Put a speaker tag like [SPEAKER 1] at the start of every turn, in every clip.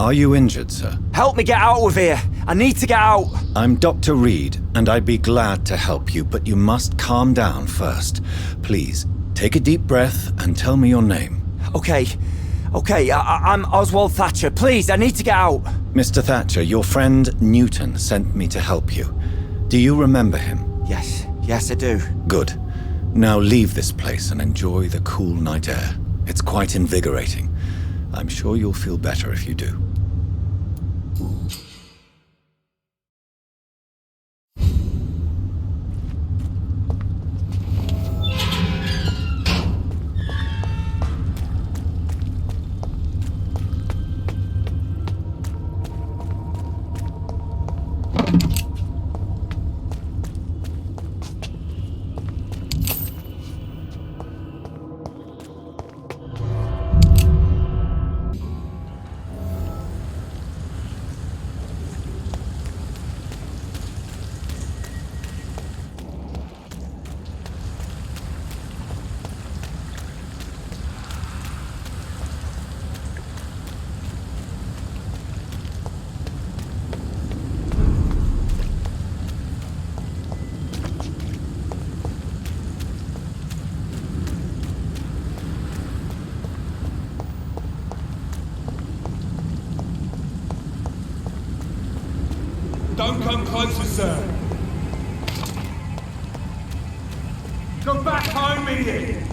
[SPEAKER 1] Are you injured, sir?
[SPEAKER 2] Help me get out of here. I need to get out.
[SPEAKER 1] I'm Dr. Reed, and I'd be glad to help you, but you must calm down first. Please, take a deep breath and tell me your name.
[SPEAKER 2] Okay, I'm Oswald Thatcher. Please, I need to get out.
[SPEAKER 1] Mr. Thatcher, your friend Newton sent me to help you. Do you remember him?
[SPEAKER 2] Yes, I do.
[SPEAKER 1] Good. Now leave this place and enjoy the cool night air. It's quite invigorating. I'm sure you'll feel better if you do.
[SPEAKER 3] Don't come closer, sir. Come back home, idiot!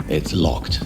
[SPEAKER 1] It's locked.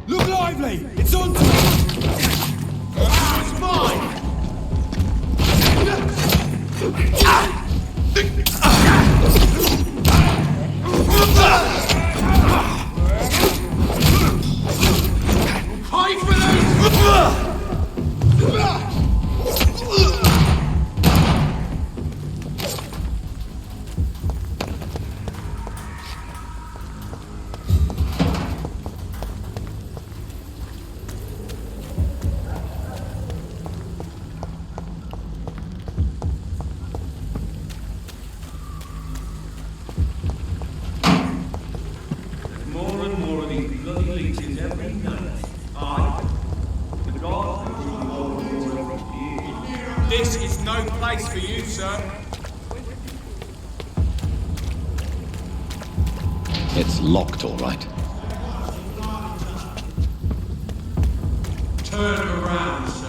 [SPEAKER 3] Look lively! It's on to me! It's mine! Hide for these!
[SPEAKER 4] More and more of these bloody leeches every night. The god who ruled over every year.
[SPEAKER 3] This is no place for you, sir.
[SPEAKER 1] It's locked, all right.
[SPEAKER 3] Turn around, sir.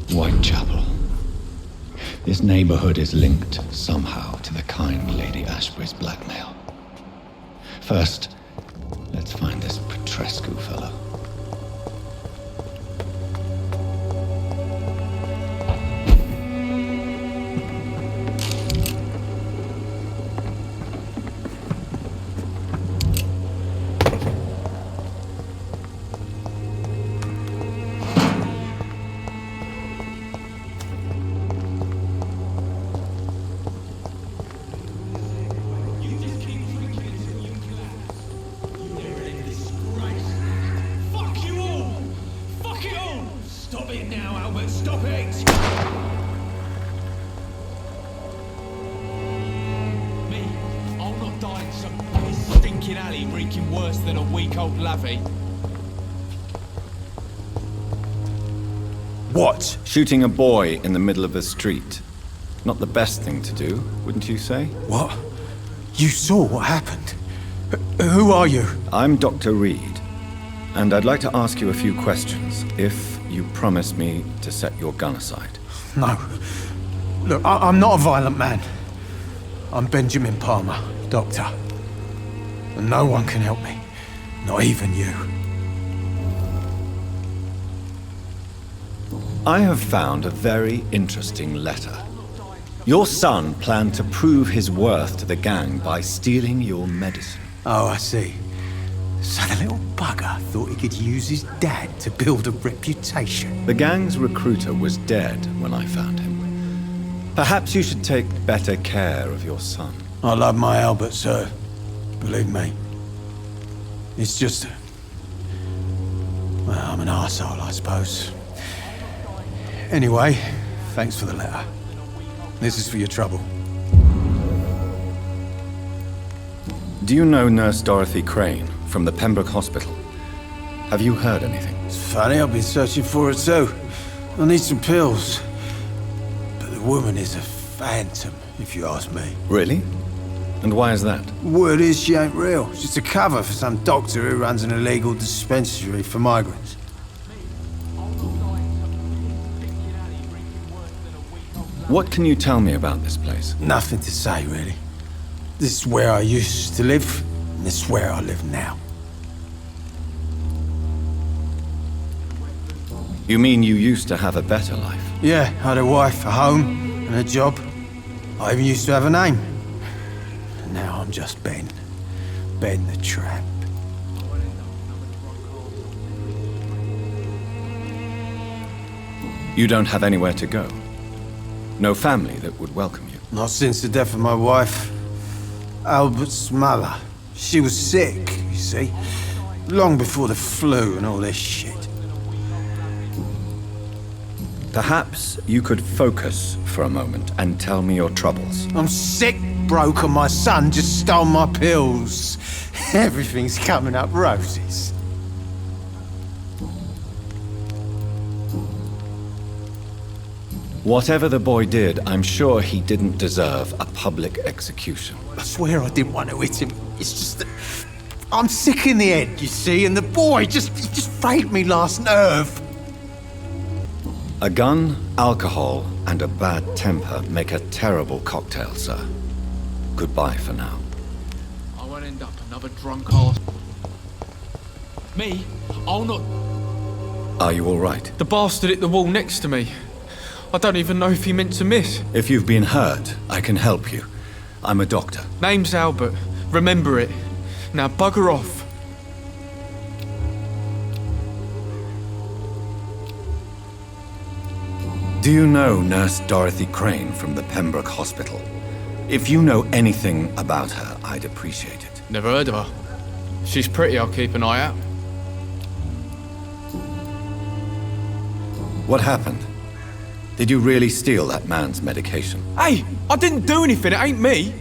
[SPEAKER 1] Whitechapel. This neighborhood is linked somehow to the kind Lady Ashbury's blackmail. First, let's find this Petrescu fellow.
[SPEAKER 3] Stop it now, Albert! Stop it! Me? I'll not die in some stinking alley reeking worse than a week-old lavvy.
[SPEAKER 2] What?
[SPEAKER 1] Shooting a boy in the middle of the street. Not the best thing to do, wouldn't you say?
[SPEAKER 2] What? You saw what happened? Who are you?
[SPEAKER 1] I'm Dr. Reed, and I'd like to ask you a few questions, if you promise me to set your gun aside.
[SPEAKER 2] No. Look, I'm not a violent man. I'm Benjamin Palmer, doctor. And no one can help me. Not even you.
[SPEAKER 1] I have found a very interesting letter. Your son planned to prove his worth to the gang by stealing your medicine.
[SPEAKER 2] Oh, I see. So the little bugger thought he could use his dad to build a reputation.
[SPEAKER 1] The gang's recruiter was dead when I found him. Perhaps you should take better care of your son.
[SPEAKER 2] I love my Albert, sir. Believe me. It's just... well, I'm an arsehole, I suppose. Anyway, thanks for the letter. This is for your trouble.
[SPEAKER 1] Do you know Nurse Dorothy Crane from the Pembroke Hospital? Have you heard anything?
[SPEAKER 2] It's funny, I've been searching for her too. I need some pills. But the woman is a phantom, if you ask me.
[SPEAKER 1] Really? And why is that?
[SPEAKER 2] Word is she ain't real. She's just a cover for some doctor who runs an illegal dispensary for migrants.
[SPEAKER 1] What can you tell me about this place?
[SPEAKER 2] Nothing to say, really. This is where I used to live, and this is where I live now.
[SPEAKER 1] You mean you used to have a better life?
[SPEAKER 2] Yeah, I had a wife, a home, and a job. I even used to have a name. And now I'm just Ben. Ben the Tramp.
[SPEAKER 1] You don't have anywhere to go. No family that would welcome you.
[SPEAKER 2] Not since the death of my wife, Albert's mother. She was sick, you see. Long before the flu and all this shit.
[SPEAKER 1] Perhaps you could focus for a moment and tell me your troubles.
[SPEAKER 2] I'm sick, broke, and my son just stole my pills. Everything's coming up roses.
[SPEAKER 1] Whatever the boy did, I'm sure he didn't deserve a public execution.
[SPEAKER 2] I swear I didn't want to hit him. It's just that I'm sick in the head, you see, and the boy he just frayed me last nerve.
[SPEAKER 1] A gun, alcohol, and a bad temper make a terrible cocktail, sir. Goodbye for now.
[SPEAKER 3] I won't end up another drunk arse. Me? I'll not...
[SPEAKER 1] Are you all right?
[SPEAKER 3] The bastard hit the wall next to me. I don't even know if he meant to miss.
[SPEAKER 1] If you've been hurt, I can help you. I'm a doctor.
[SPEAKER 3] Name's Albert. Remember it. Now bugger off.
[SPEAKER 1] Do you know Nurse Dorothy Crane from the Pembroke Hospital? If you know anything about her, I'd appreciate it.
[SPEAKER 3] Never heard of her. She's pretty, I'll keep an eye out.
[SPEAKER 1] What happened? Did you really steal that man's medication?
[SPEAKER 3] Hey, I didn't do anything, it ain't me.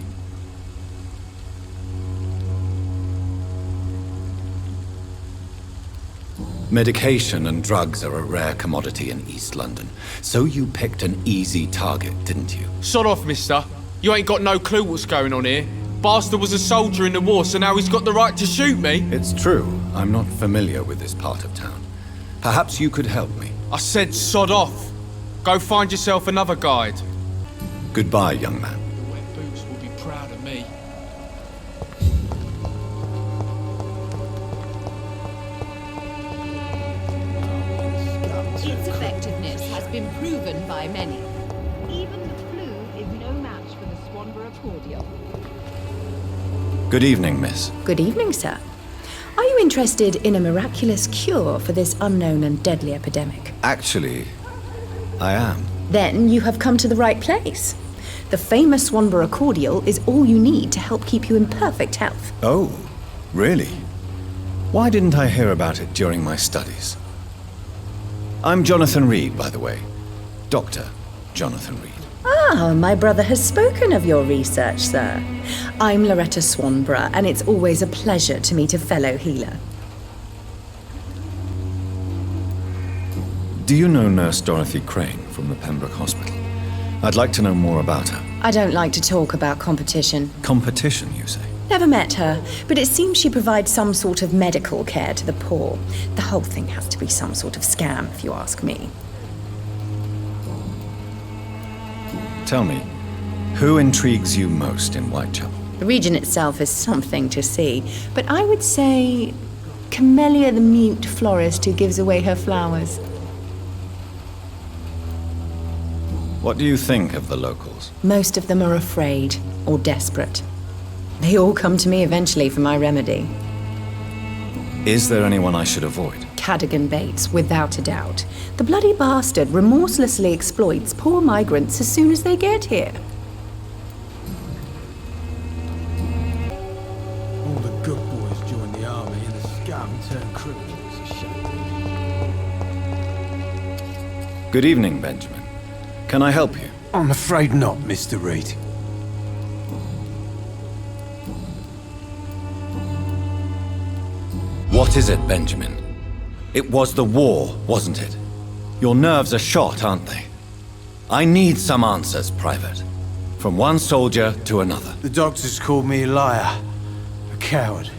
[SPEAKER 1] Medication and drugs are a rare commodity in East London. So you picked an easy target, didn't you?
[SPEAKER 3] Sod off, mister. You ain't got no clue what's going on here. Bastard was a soldier in the war, so now he's got the right to shoot me.
[SPEAKER 1] It's true. I'm not familiar with this part of town. Perhaps you could help me.
[SPEAKER 3] I said sod off. Go find yourself another guide.
[SPEAKER 1] Goodbye, young man.
[SPEAKER 3] The wet boots will be proud of me.
[SPEAKER 5] Its effectiveness has been proven by many. Even the flu is no match for the Swanborough cordial.
[SPEAKER 1] Good evening, miss.
[SPEAKER 6] Good evening, sir. Are you interested in a miraculous cure for this unknown and deadly epidemic?
[SPEAKER 1] Actually, I am.
[SPEAKER 6] Then you have come to the right place. The famous Swanborough cordial is all you need to help keep you in perfect health.
[SPEAKER 1] Oh, really? Why didn't I hear about it during my studies? I'm Jonathan Reed, by the way. Dr. Jonathan Reed.
[SPEAKER 6] Ah, my brother has spoken of your research, sir. I'm Loretta Swanborough, and it's always a pleasure to meet a fellow healer.
[SPEAKER 1] Do you know Nurse Dorothy Crane from the Pembroke Hospital? I'd like to know more about her.
[SPEAKER 6] I don't like to talk about competition.
[SPEAKER 1] Competition, you say?
[SPEAKER 6] Never met her, but it seems she provides some sort of medical care to the poor. The whole thing has to be some sort of scam, if you ask me.
[SPEAKER 1] Tell me, who intrigues you most in Whitechapel?
[SPEAKER 6] The region itself is something to see, but I would say Camellia the mute florist who gives away her flowers.
[SPEAKER 1] What do you think of the locals?
[SPEAKER 6] Most of them are afraid or desperate. They all come to me eventually for my remedy.
[SPEAKER 1] Is there anyone I should avoid?
[SPEAKER 6] Cadogan Bates, without a doubt. The bloody bastard remorselessly exploits poor migrants as soon as they get here.
[SPEAKER 2] All the good boys joined the army and the scum turned criminals. It's a shame.
[SPEAKER 1] Good evening, Benjamin. Can I help you?
[SPEAKER 2] I'm afraid not, Mr. Reed.
[SPEAKER 1] What is it, Benjamin? It was the war, wasn't it? Your nerves are shot, aren't they? I need some answers, Private. From one soldier to another.
[SPEAKER 2] The doctors called me a liar, a coward.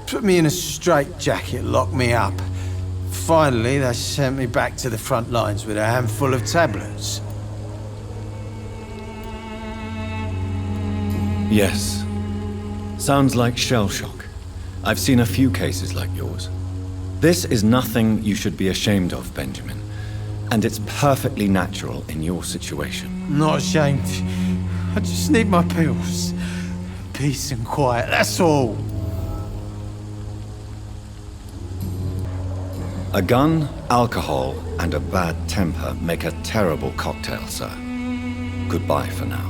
[SPEAKER 2] Put me in a straitjacket, locked me up. Finally, they sent me back to the front lines with a handful of tablets.
[SPEAKER 1] Yes. Sounds like shell shock. I've seen a few cases like yours. This is nothing you should be ashamed of, Benjamin. And it's perfectly natural in your situation.
[SPEAKER 2] Not ashamed. I just need my pills. Peace and quiet, that's all.
[SPEAKER 1] A gun, alcohol, and a bad temper make a terrible cocktail, sir. Goodbye for now.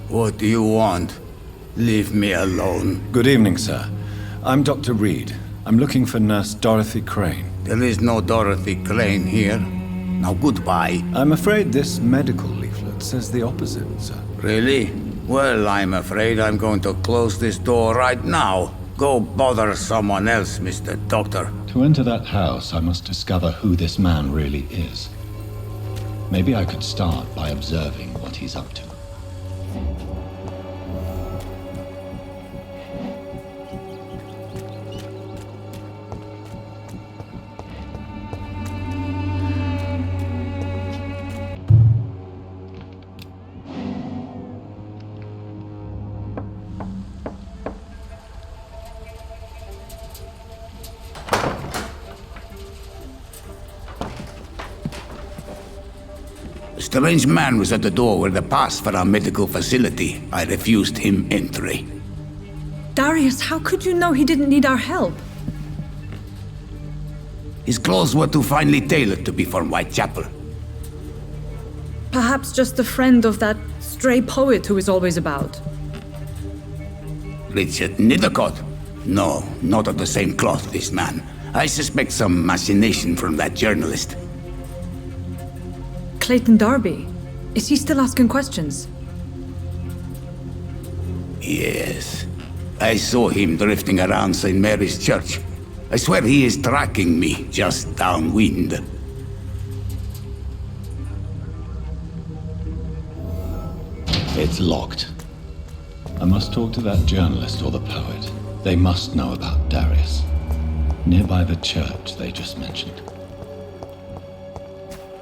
[SPEAKER 7] What do you want? Leave me alone.
[SPEAKER 1] Good evening, sir. I'm Dr. Reed. I'm looking for Nurse Dorothy Crane.
[SPEAKER 7] There is no Dorothy Crane here. Now goodbye.
[SPEAKER 1] I'm afraid this medical leaflet says the opposite, sir.
[SPEAKER 7] Really? Well, I'm afraid I'm going to close this door right now. Go bother someone else, Mr. Doctor.
[SPEAKER 1] To enter that house, I must discover who this man really is. Maybe I could start by observing what he's up to.
[SPEAKER 7] A strange man was at the door with a pass for our medical facility. I refused him entry.
[SPEAKER 8] Darius, how could you know he didn't need our help?
[SPEAKER 7] His clothes were too finely tailored to be from Whitechapel.
[SPEAKER 8] Perhaps just a friend of that stray poet who is always about.
[SPEAKER 7] Richard Nethercott? No, not of the same cloth, this man. I suspect some machination from that journalist.
[SPEAKER 8] Clayton Darby. Is he still asking questions?
[SPEAKER 7] Yes. I saw him drifting around St. Mary's Church. I swear he is tracking me just downwind.
[SPEAKER 1] It's locked. I must talk to that journalist or the poet. They must know about Darius. Nearby the church they just mentioned.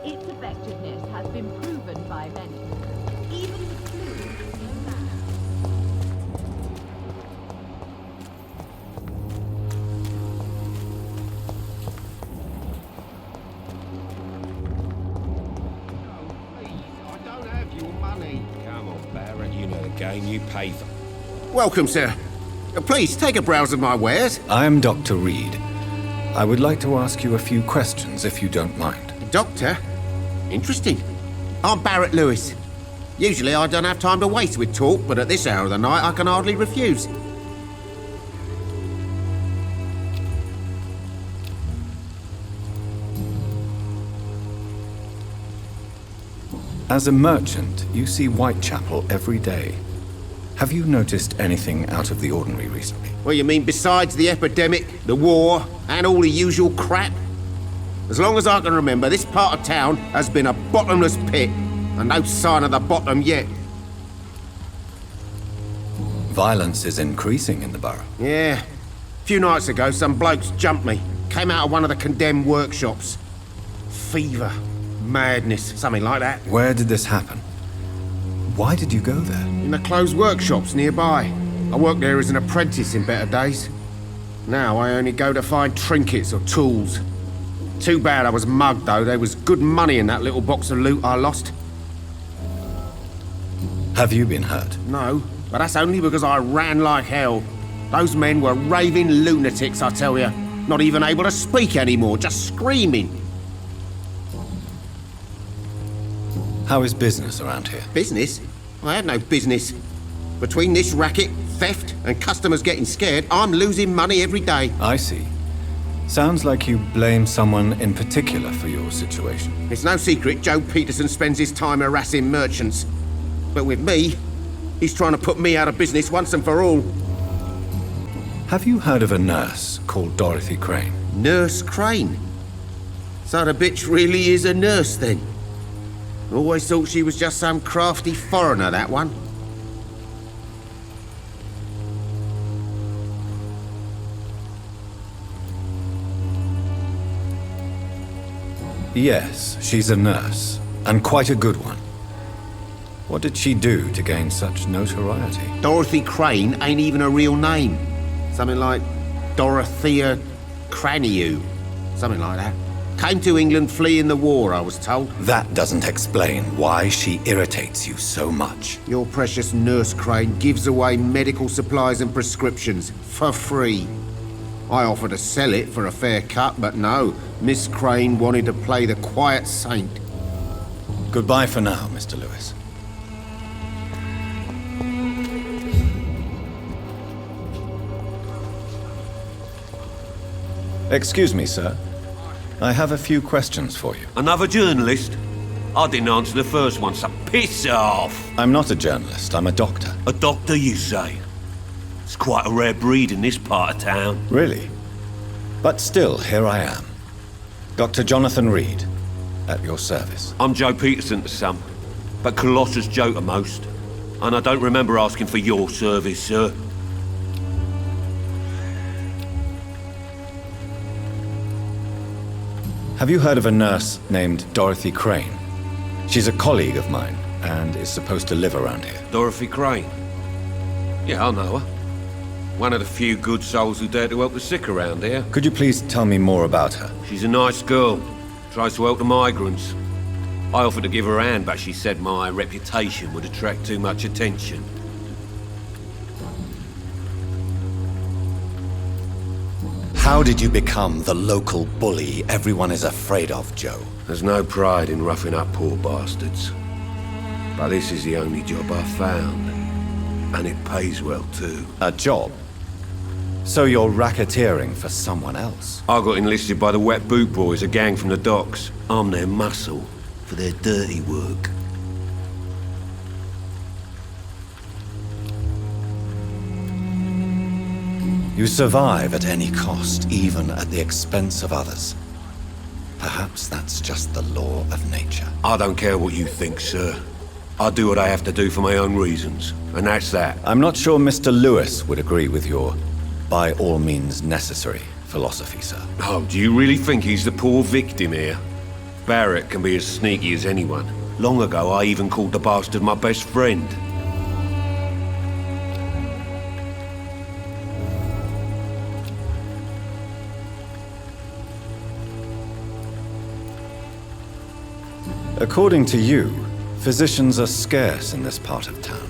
[SPEAKER 5] Its effectiveness has been proven by many. Even the flu is no match.
[SPEAKER 9] I don't have your money. Come on, Baron, you know the game. You pay for...
[SPEAKER 10] Welcome, sir. Please, take a browse of my wares.
[SPEAKER 1] I am Dr. Reed. I would like to ask you a few questions, if you don't mind.
[SPEAKER 10] Doctor? Interesting. I'm Barrett Lewis. Usually I don't have time to waste with talk, but at this hour of the night I can hardly refuse.
[SPEAKER 1] As a merchant, you see Whitechapel every day. Have you noticed anything out of the ordinary recently?
[SPEAKER 10] Well, you mean besides the epidemic, the war, and all the usual crap? As long as I can remember, this part of town has been a bottomless pit, and no sign of the bottom yet.
[SPEAKER 1] Violence is increasing in the borough.
[SPEAKER 10] Yeah. A few nights ago, some blokes jumped me. Came out of one of the condemned workshops. Fever, madness, something like that.
[SPEAKER 1] Where did this happen? Why did you go there?
[SPEAKER 10] In the closed workshops nearby. I worked there as an apprentice in better days. Now I only go to find trinkets or tools. Too bad I was mugged, though. There was good money in that little box of loot I lost.
[SPEAKER 1] Have you been hurt?
[SPEAKER 10] No, but that's only because I ran like hell. Those men were raving lunatics, I tell you. Not even able to speak anymore, just screaming.
[SPEAKER 1] How is business around here?
[SPEAKER 10] Business? I had no business. Between this racket, theft, and customers getting scared, I'm losing money every day.
[SPEAKER 1] I see. Sounds like you blame someone in particular for your situation.
[SPEAKER 10] It's no secret Joe Peterson spends his time harassing merchants. But with me, he's trying to put me out of business once and for all.
[SPEAKER 1] Have you heard of a nurse called Dorothy Crane?
[SPEAKER 10] Nurse Crane? So the bitch really is a nurse, then? Always thought she was just some crafty foreigner, that one.
[SPEAKER 1] Yes, she's a nurse, and quite a good one. What did she do to gain such notoriety?
[SPEAKER 10] Dorothy Crane ain't even a real name. Something like Dorothea Craniu. Something like that. Came to England fleeing the war, I was told.
[SPEAKER 1] That doesn't explain why she irritates you so much.
[SPEAKER 10] Your precious nurse Crane gives away medical supplies and prescriptions for free. I offered to sell it for a fair cut, but no. Miss Crane wanted to play the quiet saint.
[SPEAKER 1] Goodbye for now, Mr. Lewis. Excuse me, sir. I have a few questions for you.
[SPEAKER 9] Another journalist? I didn't answer the first one, so piss off!
[SPEAKER 1] I'm not a journalist, I'm a doctor.
[SPEAKER 9] A doctor, you say? It's quite a rare breed in this part of town.
[SPEAKER 1] Really? But still, here I am. Dr. Jonathan Reed, at your service.
[SPEAKER 9] I'm Joe Peterson to some, but Colossus Joe to most. And I don't remember asking for your service, sir.
[SPEAKER 1] Have you heard of a nurse named Dorothy Crane? She's a colleague of mine, and is supposed to live around here.
[SPEAKER 9] Dorothy Crane? Yeah, I know her. One of the few good souls who dare to help the sick around here.
[SPEAKER 1] Could you please tell me more about her?
[SPEAKER 9] She's a nice girl. Tries to help the migrants. I offered to give her a hand, but she said my reputation would attract too much attention.
[SPEAKER 1] How did you become the local bully everyone is afraid of, Joe?
[SPEAKER 9] There's no pride in roughing up poor bastards. But this is the only job I've found. And it pays well, too.
[SPEAKER 1] A job? So you're racketeering for someone else?
[SPEAKER 9] I got enlisted by the Wet Boot Boys, a gang from the docks. I'm their muscle for their dirty work.
[SPEAKER 1] You survive at any cost, even at the expense of others. Perhaps that's just the law of nature.
[SPEAKER 9] I don't care what you think, sir. I do what I have to do for my own reasons, and that's that.
[SPEAKER 1] I'm not sure Mr. Lewis would agree with your by all means necessary philosophy, sir.
[SPEAKER 9] Oh, do you really think he's the poor victim here? Barrett can be as sneaky as anyone. Long ago, I even called the bastard my best friend.
[SPEAKER 1] According to you, physicians are scarce in this part of town.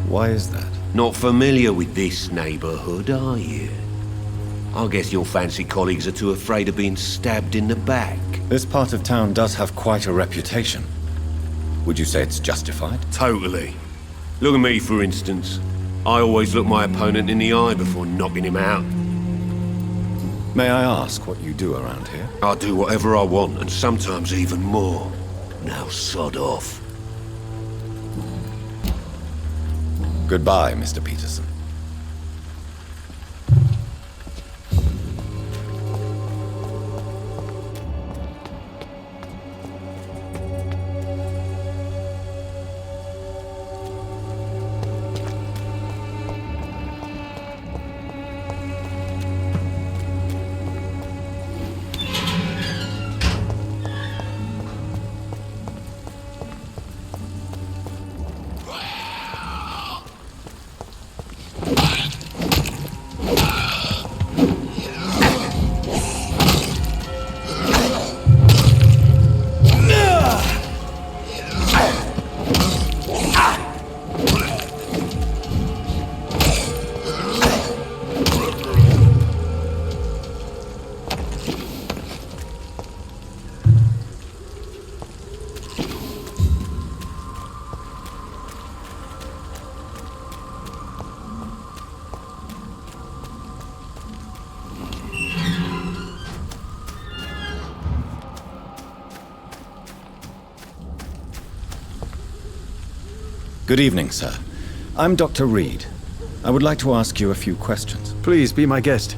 [SPEAKER 1] Why is that?
[SPEAKER 9] Not familiar with this neighborhood, are you? I guess your fancy colleagues are too afraid of being stabbed in the back.
[SPEAKER 1] This part of town does have quite a reputation. Would you say it's justified?
[SPEAKER 9] Totally. Look at me, for instance. I always look my opponent in the eye before knocking him out.
[SPEAKER 1] May I ask what you do around here?
[SPEAKER 9] I do whatever I want, and sometimes even more. Now sod off.
[SPEAKER 1] Goodbye, Mr. Peterson. Good evening, sir. I'm Dr. Reed. I would like to ask you a few questions.
[SPEAKER 11] Please be my guest.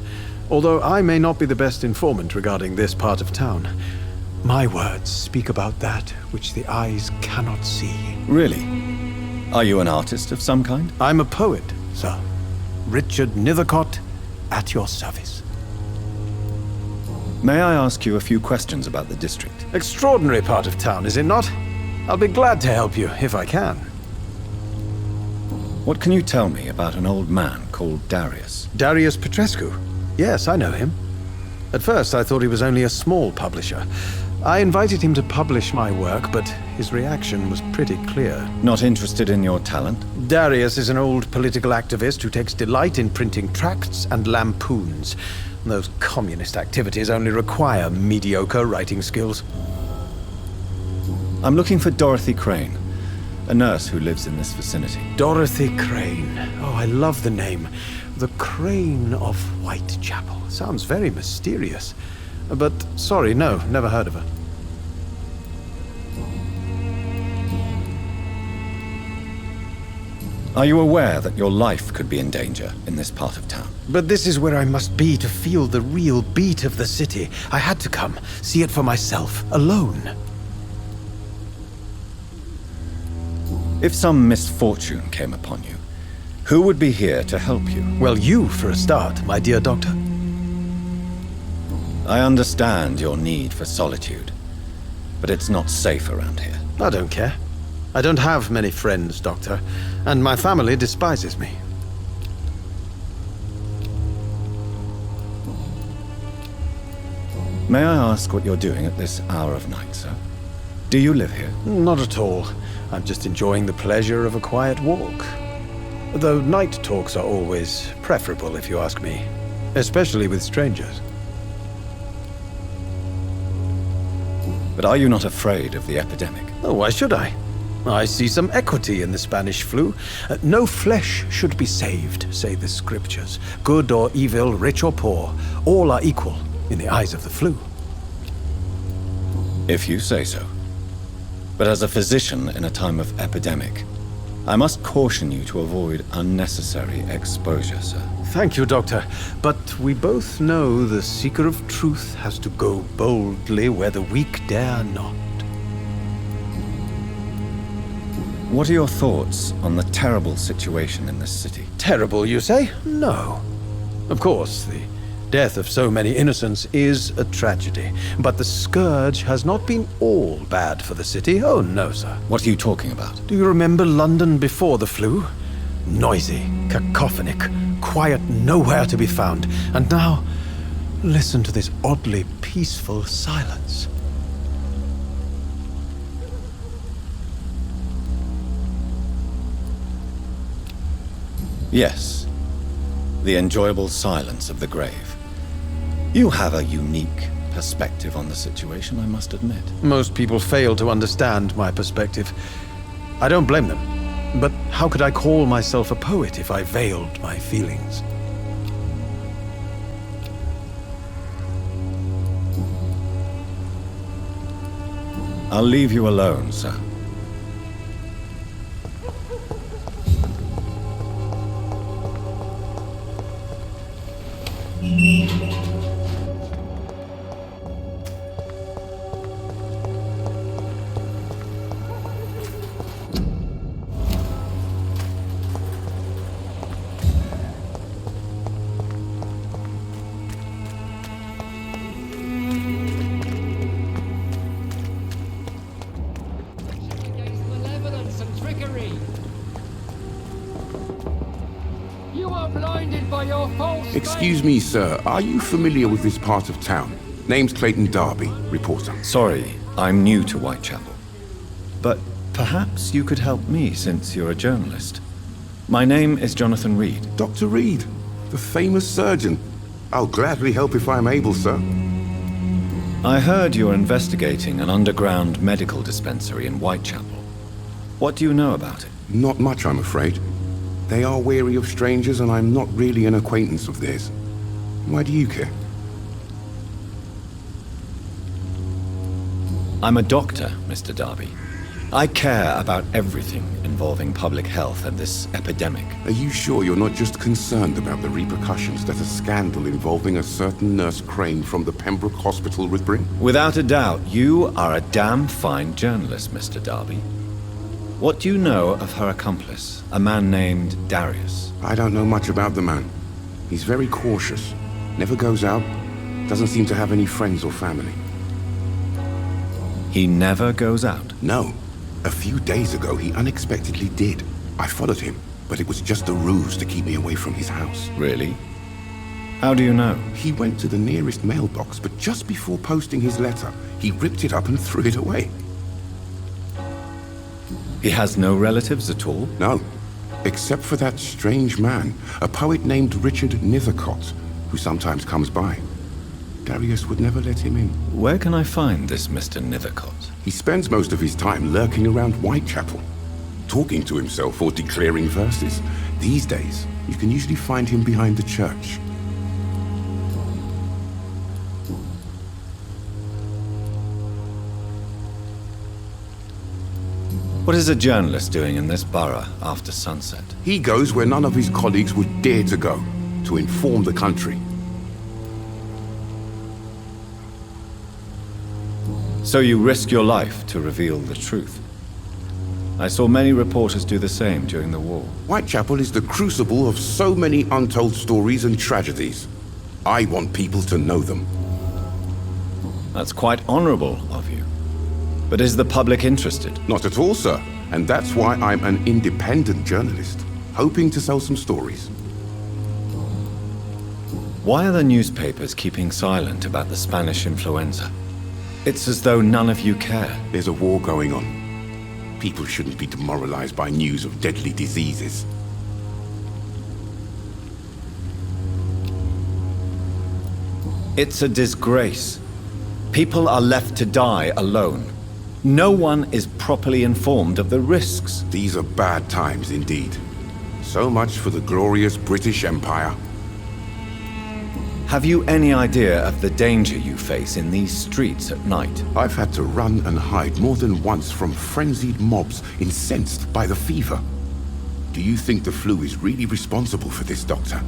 [SPEAKER 11] Although I may not be the best informant regarding this part of town, my words speak about that which the eyes cannot see.
[SPEAKER 1] Really? Are you an artist of some kind?
[SPEAKER 11] I'm a poet, sir. Richard Nethercott, at your service.
[SPEAKER 1] May I ask you a few questions about the district?
[SPEAKER 11] Extraordinary part of town, is it not? I'll be glad to help you, if I can.
[SPEAKER 1] What can you tell me about an old man called Darius?
[SPEAKER 11] Darius Petrescu? Yes, I know him. At first, I thought he was only a small publisher. I invited him to publish my work, but his reaction was pretty clear.
[SPEAKER 1] Not interested in your talent?
[SPEAKER 11] Darius is an old political activist who takes delight in printing tracts and lampoons. Those communist activities only require mediocre writing skills.
[SPEAKER 1] I'm looking for Dorothy Crane, a nurse who lives in this vicinity.
[SPEAKER 11] Dorothy Crane. Oh, I love the name. The Crane of Whitechapel. Sounds very mysterious. But, sorry, no, never heard of her.
[SPEAKER 1] Are you aware that your life could be in danger in this part of town?
[SPEAKER 11] But this is where I must be to feel the real beat of the city. I had to come, see it for myself, alone.
[SPEAKER 1] If some misfortune came upon you, who would be here to help you?
[SPEAKER 11] Well, you, for a start, my dear doctor.
[SPEAKER 1] I understand your need for solitude, but it's not safe around here.
[SPEAKER 11] I don't care. I don't have many friends, Doctor, and my family despises me.
[SPEAKER 1] May I ask what you're doing at this hour of night, sir? Do you live here?
[SPEAKER 11] Not at all. I'm just enjoying the pleasure of a quiet walk. Though night talks are always preferable, if you ask me. Especially with strangers.
[SPEAKER 1] But are you not afraid of the epidemic?
[SPEAKER 11] Oh, why should I? I see some equity in the Spanish flu. No flesh should be saved, say the scriptures. Good or evil, rich or poor, all are equal in the eyes of the flu.
[SPEAKER 1] If you say so. But as a physician in a time of epidemic, I must caution you to avoid unnecessary exposure, sir.
[SPEAKER 11] Thank you, Doctor. But we both know the seeker of truth has to go boldly where the weak dare not.
[SPEAKER 1] What are your thoughts on the terrible situation in this city?
[SPEAKER 11] Terrible, you say? No. Of course, the death of so many innocents is a tragedy. But the scourge has not been all bad for the city. Oh, no, sir.
[SPEAKER 1] What are you talking about?
[SPEAKER 11] Do you remember London before the flu? Noisy, cacophonic, quiet nowhere to be found. And now, listen to this oddly peaceful silence.
[SPEAKER 1] Yes. The enjoyable silence of the grave. You have a unique perspective on the situation, I must admit.
[SPEAKER 11] Most people fail to understand my perspective. I don't blame them. But how could I call myself a poet if I veiled my feelings?
[SPEAKER 1] I'll leave you alone, sir.
[SPEAKER 12] Malevolence and trickery. You are blinded by your false.
[SPEAKER 13] Excuse me, sir. Are you familiar with this part of town? Name's Clayton Darby, reporter.
[SPEAKER 1] Sorry, I'm new to Whitechapel. But perhaps you could help me since you're a journalist. My name is Jonathan Reed.
[SPEAKER 13] Dr. Reed, the famous surgeon. I'll gladly help if I'm able, sir.
[SPEAKER 1] I heard you're investigating an underground medical dispensary in Whitechapel. What do you know about it?
[SPEAKER 13] Not much, I'm afraid. They are wary of strangers, and I'm not really an acquaintance of theirs. Why do you care?
[SPEAKER 1] I'm a doctor, Mr. Darby. I care about everything involving public health and this epidemic.
[SPEAKER 13] Are you sure you're not just concerned about the repercussions that a scandal involving a certain Nurse Crane from the Pembroke Hospital would bring?
[SPEAKER 1] Without a doubt, you are a damn fine journalist, Mr. Darby. What do you know of her accomplice, a man named Darius?
[SPEAKER 13] I don't know much about the man. He's very cautious, never goes out, doesn't seem to have any friends or family.
[SPEAKER 1] He never goes out?
[SPEAKER 13] No. A few days ago, he unexpectedly did. I followed him, but it was just a ruse to keep me away from his house.
[SPEAKER 1] Really? How do you know?
[SPEAKER 13] He went to the nearest mailbox, but just before posting his letter, he ripped it up and threw it away.
[SPEAKER 1] He has no relatives at all?
[SPEAKER 13] No, except for that strange man, a poet named Richard Nithercott, who sometimes comes by. Darius would never let him in.
[SPEAKER 1] Where can I find this Mr. Nithercott?
[SPEAKER 13] He spends most of his time lurking around Whitechapel, talking to himself or declaring verses. These days, you can usually find him behind the church.
[SPEAKER 1] What is a journalist doing in this borough after sunset?
[SPEAKER 13] He goes where none of his colleagues would dare to go, to inform the country.
[SPEAKER 1] So you risk your life to reveal the truth. I saw many reporters do the same during the war.
[SPEAKER 13] Whitechapel is the crucible of so many untold stories and tragedies. I want people to know them.
[SPEAKER 1] That's quite honorable of you. But is the public interested?
[SPEAKER 13] Not at all, sir. And that's why I'm an independent journalist, hoping to sell some stories.
[SPEAKER 1] Why are the newspapers keeping silent about the Spanish influenza? It's as though none of you care.
[SPEAKER 13] There's a war going on. People shouldn't be demoralized by news of deadly diseases.
[SPEAKER 1] It's a disgrace. People are left to die alone. No one is properly informed of the risks.
[SPEAKER 13] These are bad times indeed. So much for the glorious British Empire.
[SPEAKER 1] Have you any idea of the danger you face in these streets at night?
[SPEAKER 13] I've had to run and hide more than once from frenzied mobs incensed by the fever. Do you think the flu is really responsible for this, Doctor?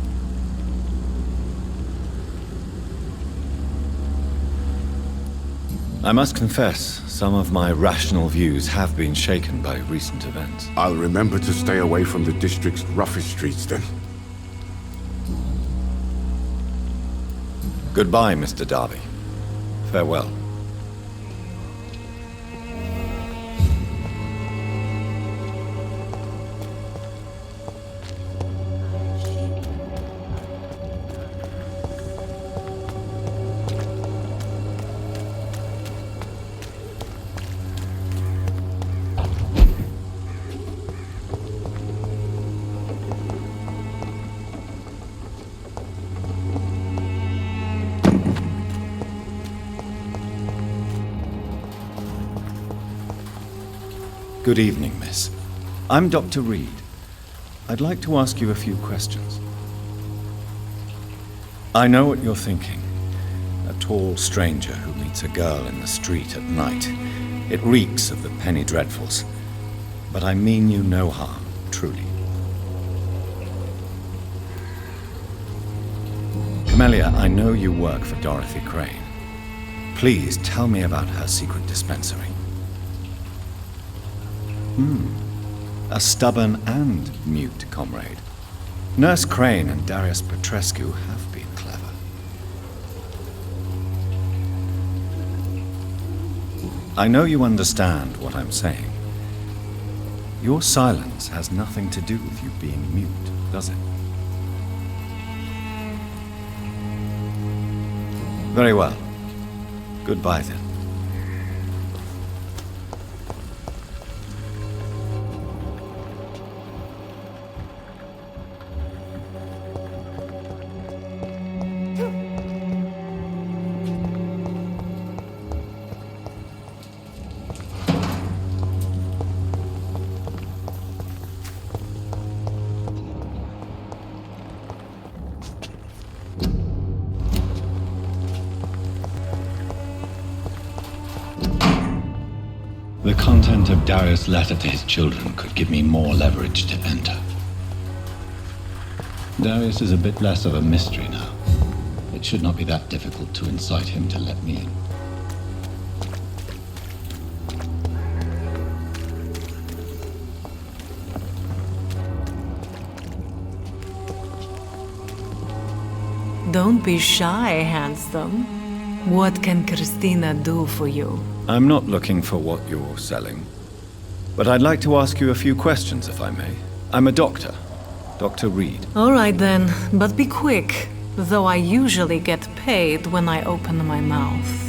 [SPEAKER 1] I must confess, some of my rational views have been shaken by recent events.
[SPEAKER 13] I'll remember to stay away from the district's roughest streets then.
[SPEAKER 1] Goodbye, Mr. Darby. Farewell. Good evening, miss. I'm Dr. Reed. I'd like to ask you a few questions. I know what you're thinking. A tall stranger who meets a girl in the street at night. It reeks of the penny dreadfuls. But I mean you no harm, truly. Camellia, I know you work for Dorothy Crane. Please tell me about her secret dispensary. A stubborn and mute comrade. Nurse Crane and Darius Petrescu have been clever. I know you understand what I'm saying. Your silence has nothing to do with you being mute, does it? Very well. Goodbye then. The content of Darius' letter to his children could give me more leverage to enter. Darius is a bit less of a mystery now. It should not be that difficult to incite him to let me in.
[SPEAKER 14] Don't be shy, handsome. What can Christina do for you?
[SPEAKER 1] I'm not looking for what you're selling. But I'd like to ask you a few questions, if I may. I'm a doctor. Dr. Reed.
[SPEAKER 14] All right then, but be quick. though I usually get paid when I open my mouth.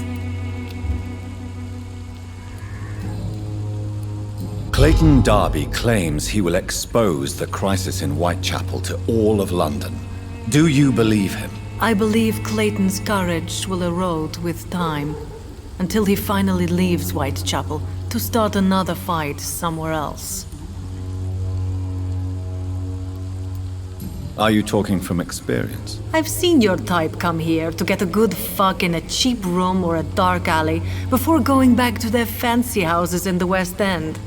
[SPEAKER 1] Clayton Darby claims he will expose the crisis in Whitechapel to all of London. Do you believe him?
[SPEAKER 14] I believe Clayton's courage will erode with time, until he finally leaves Whitechapel to start another fight somewhere else.
[SPEAKER 1] Are you talking from experience?
[SPEAKER 14] I've seen your type come here to get a good fuck in a cheap room or a dark alley before going back to their fancy houses in the West End.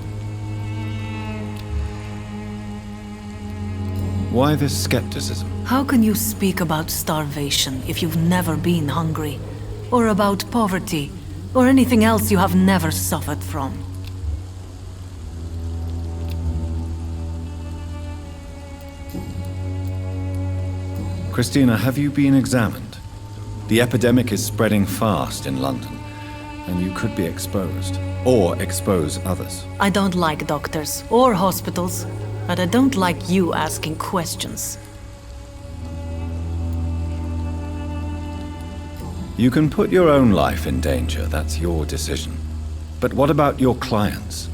[SPEAKER 1] Why this skepticism?
[SPEAKER 14] How can you speak about starvation if you've never been hungry? Or about poverty? Or anything else you have never suffered from?
[SPEAKER 1] Christina, have you been examined? The epidemic is spreading fast in London, and you could be exposed, or expose others.
[SPEAKER 14] I don't like doctors or hospitals, but I don't like you asking questions.
[SPEAKER 1] You can put your own life in danger, that's your decision. But what about your clients?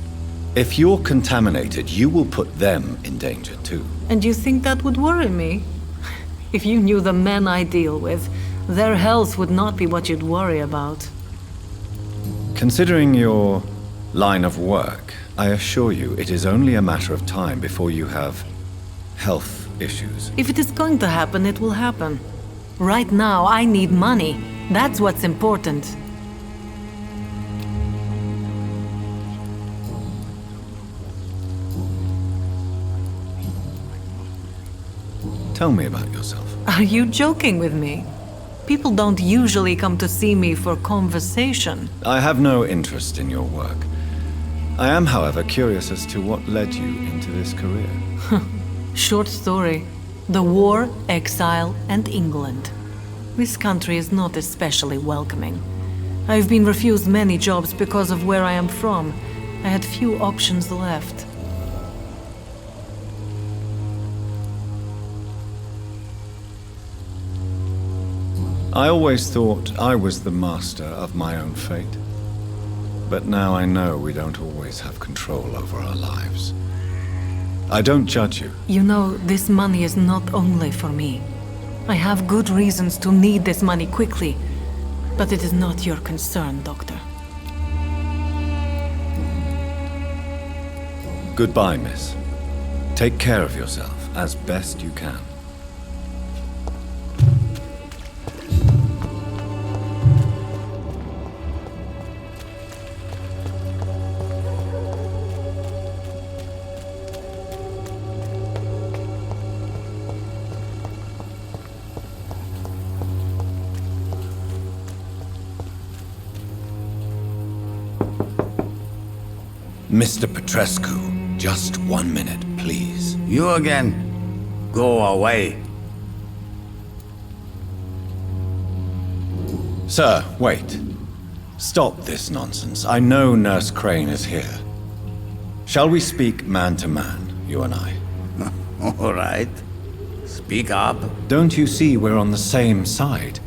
[SPEAKER 1] If you're contaminated, you will put them in danger too.
[SPEAKER 14] And you think that would worry me? If you knew the men I deal with, their health would not be what you'd worry about.
[SPEAKER 1] Considering your line of work, I assure you it is only a matter of time before you have health issues.
[SPEAKER 14] If it is going to happen, it will happen. Right now, I need money. That's what's important.
[SPEAKER 1] Tell me about yourself.
[SPEAKER 14] Are you joking with me? People don't usually come to see me for conversation.
[SPEAKER 1] I have no interest in your work. I am, however, curious as to what led you into this career.
[SPEAKER 14] Short story. The war, exile, and England. This country is not especially welcoming. I've been refused many jobs because of where I am from. I had few options left.
[SPEAKER 1] I always thought I was the master of my own fate. But now I know we don't always have control over our lives. I don't judge you.
[SPEAKER 14] You know, this money is not only for me. I have good reasons to need this money quickly, but it is not your concern, Doctor.
[SPEAKER 1] Goodbye, miss. Take care of yourself as best you can. Mr. Petrescu, just 1 minute, please.
[SPEAKER 7] You again? Go away.
[SPEAKER 1] Sir, wait. Stop this nonsense. I know Nurse Crane is here. Shall we speak man to man, you and I?
[SPEAKER 7] All right. Speak up.
[SPEAKER 1] Don't you see we're on the same side?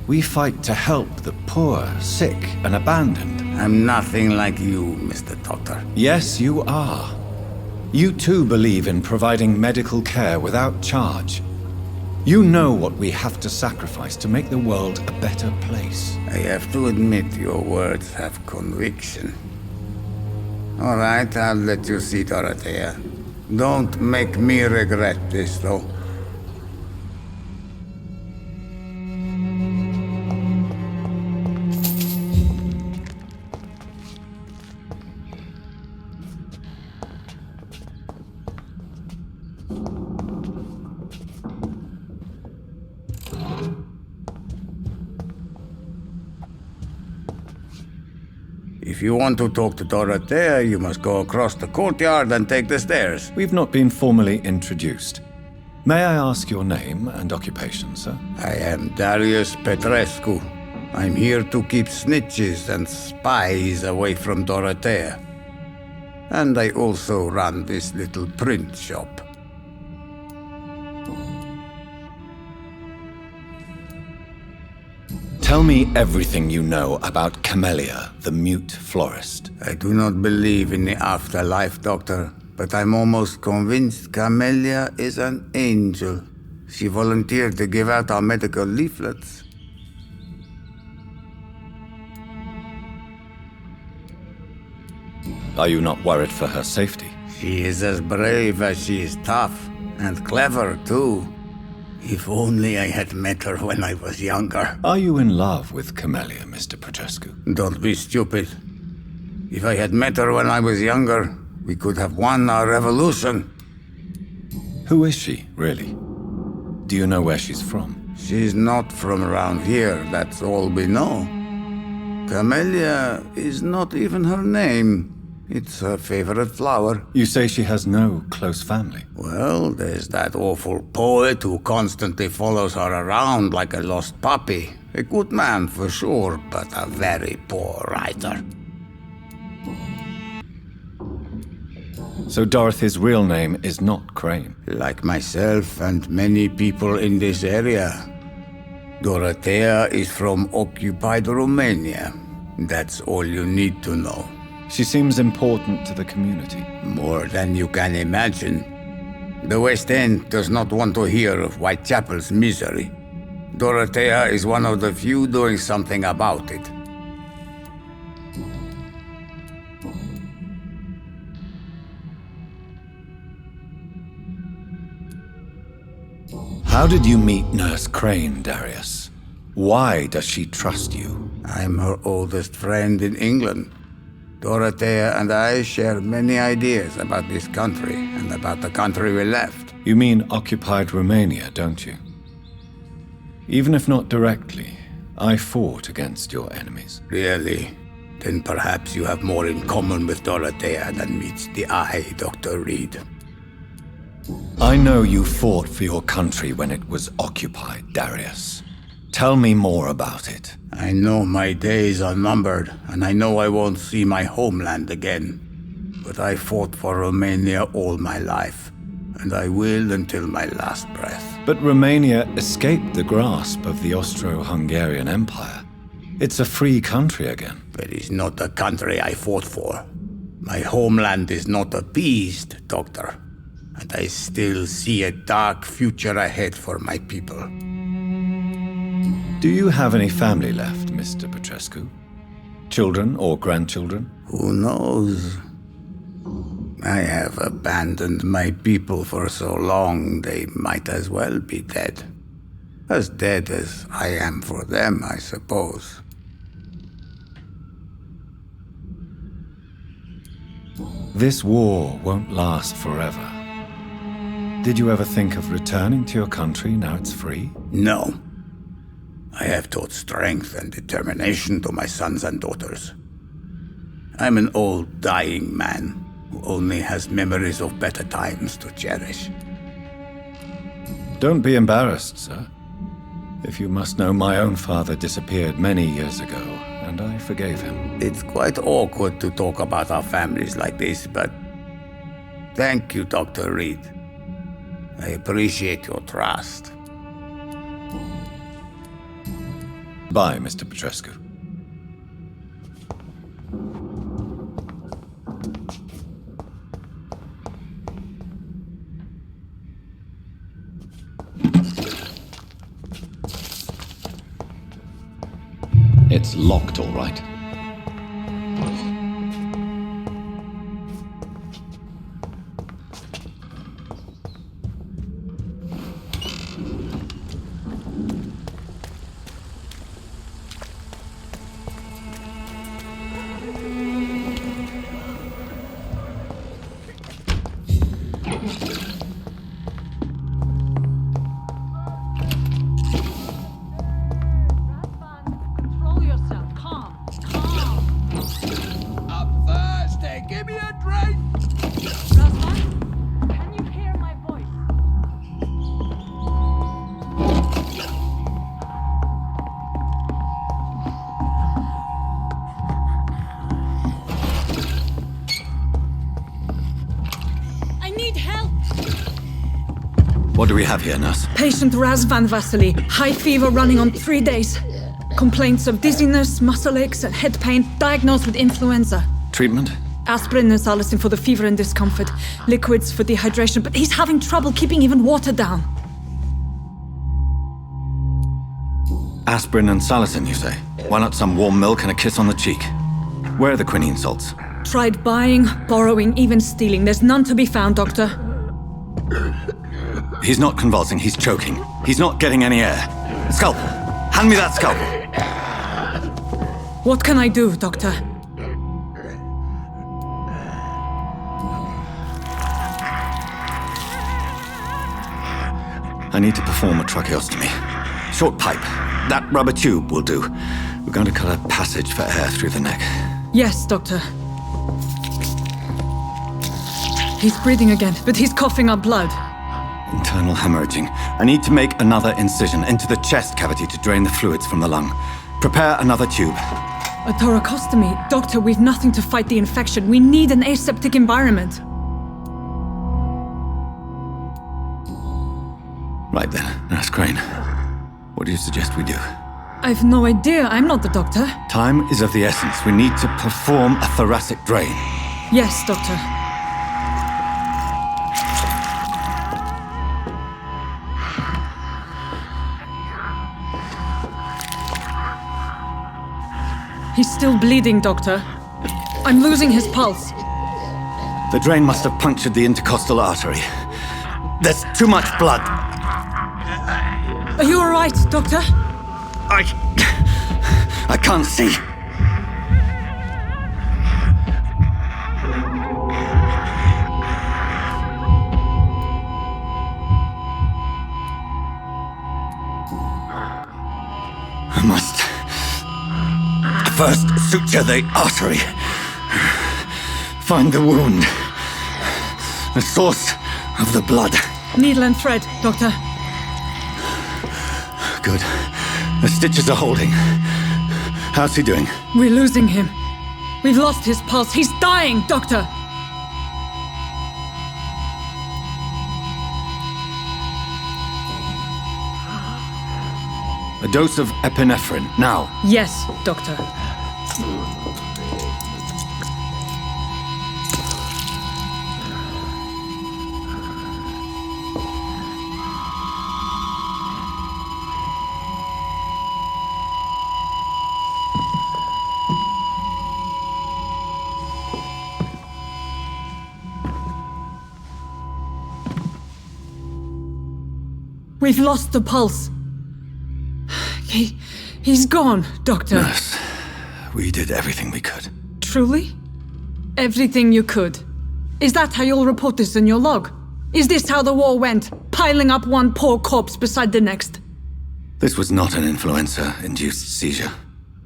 [SPEAKER 1] We fight to help the poor, sick, and abandoned.
[SPEAKER 7] I'm nothing like you, Mr. Doctor.
[SPEAKER 1] Yes, you are. You too believe in providing medical care without charge. You know what we have to sacrifice to make the world a better place.
[SPEAKER 7] I have to admit your words have conviction. All right, I'll let you see Dorothea. Don't make me regret this, though. If you want to talk to Dorothea, you must go across the courtyard and take the stairs.
[SPEAKER 1] We've not been formally introduced. May I ask your name and occupation, sir?
[SPEAKER 7] I am Darius Petrescu. I'm here to keep snitches and spies away from Dorothea. And I also run this little print shop.
[SPEAKER 1] Tell me everything you know about Camellia, the mute florist.
[SPEAKER 7] I do not believe in the afterlife, Doctor, but I'm almost convinced Camellia is an angel. She volunteered to give out our medical leaflets.
[SPEAKER 1] Are you not worried for her safety?
[SPEAKER 7] She is as brave as she is tough, and clever too. If only I had met her when I was younger.
[SPEAKER 1] Are you in love with Camellia, Mr. Petrescu?
[SPEAKER 7] Don't be stupid. If I had met her when I was younger, we could have won our revolution.
[SPEAKER 1] Who is she, really? Do you know where she's from?
[SPEAKER 7] She's not from around here, that's all we know. Camellia is not even her name. It's her favorite flower.
[SPEAKER 1] You say she has no close family?
[SPEAKER 7] Well, there's that awful poet who constantly follows her around like a lost puppy. A good man for sure, but a very poor writer.
[SPEAKER 1] So Dorothy's real name is not Crane?
[SPEAKER 7] Like myself and many people in this area. Dorothea is from occupied Romania. That's all you need to know.
[SPEAKER 1] She seems important to the community.
[SPEAKER 7] More than you can imagine. The West End does not want to hear of Whitechapel's misery. Dorothea is one of the few doing something about it.
[SPEAKER 1] How did you meet Nurse Crane, Darius? Why does she trust you?
[SPEAKER 7] I'm her oldest friend in England. Dorothea and I share many ideas about this country and about the country we left.
[SPEAKER 1] You mean occupied Romania, don't you? Even if not directly, I fought against your enemies.
[SPEAKER 7] Really? Then perhaps you have more in common with Dorothea than meets the eye, Dr. Reed.
[SPEAKER 1] I know you fought for your country when it was occupied, Darius. Tell me more about it.
[SPEAKER 7] I know my days are numbered, and I know I won't see my homeland again. But I fought for Romania all my life, and I will until my last breath.
[SPEAKER 1] But Romania escaped the grasp of the Austro-Hungarian Empire. It's a free country again.
[SPEAKER 7] But it's not the country I fought for. My homeland is not appeased, Doctor. And I still see a dark future ahead for my people.
[SPEAKER 1] Do you have any family left, Mr. Petrescu? Children or grandchildren?
[SPEAKER 7] Who knows? I have abandoned my people for so long, they might as well be dead. As dead as I am for them, I suppose.
[SPEAKER 1] This war won't last forever. Did you ever think of returning to your country now it's free?
[SPEAKER 7] No. I have taught strength and determination to my sons and daughters. I'm an old, dying man who only has memories of better times to cherish.
[SPEAKER 1] Don't be embarrassed, sir. If you must know, my own father disappeared many years ago, and I forgave him.
[SPEAKER 7] It's quite awkward to talk about our families like this, but thank you, Dr. Reed. I appreciate your trust.
[SPEAKER 1] Bye, Mr. Petrescu. It's locked, all right. What do we have here, nurse?
[SPEAKER 8] Patient Razvan Vasily. High fever running on 3 days. Complaints of dizziness, muscle aches, and head pain, diagnosed with influenza.
[SPEAKER 1] Treatment?
[SPEAKER 8] Aspirin and salicin for the fever and discomfort, liquids for dehydration, but he's having trouble keeping even water down.
[SPEAKER 1] Aspirin and salicin, you say? Why not some warm milk and a kiss on the cheek? Where are the quinine salts?
[SPEAKER 8] Tried buying, borrowing, even stealing. There's none to be found, Doctor.
[SPEAKER 1] He's not convulsing, he's choking. He's not getting any air. Scalpel! Hand me that scalpel!
[SPEAKER 8] What can I do, Doctor?
[SPEAKER 1] I need to perform a tracheostomy. Short pipe. That rubber tube will do. We're going to cut a passage for air through the neck.
[SPEAKER 8] Yes, Doctor. He's breathing again, but he's coughing up blood.
[SPEAKER 1] Internal hemorrhaging. I need to make another incision into the chest cavity to drain the fluids from the lung. Prepare another tube.
[SPEAKER 8] A thoracostomy? Doctor, we've nothing to fight the infection. We need an aseptic environment.
[SPEAKER 1] Right then, Nurse Crane. What do you suggest we do?
[SPEAKER 8] I've no idea. I'm not the doctor.
[SPEAKER 1] Time is of the essence. We need to perform a thoracic drain.
[SPEAKER 8] Yes, Doctor. He's still bleeding, Doctor. I'm losing his pulse.
[SPEAKER 1] The drain must have punctured the intercostal artery. There's too much blood.
[SPEAKER 8] Are you all right, Doctor?
[SPEAKER 1] I can't see. I must first suture the artery. Find the wound. The source of the blood.
[SPEAKER 8] Needle and thread, Doctor.
[SPEAKER 1] Good. The stitches are holding. How's he doing?
[SPEAKER 8] We're losing him. We've lost his pulse. He's dying, Doctor!
[SPEAKER 1] A dose of epinephrine, now.
[SPEAKER 8] Yes, Doctor. We've lost the pulse. He's gone, Doctor.
[SPEAKER 1] Nurse, we did everything we could.
[SPEAKER 8] Truly? Everything you could? Is that how you'll report this in your log? Is this how the war went? Piling up one poor corpse beside the next?
[SPEAKER 1] This was not an influenza-induced seizure.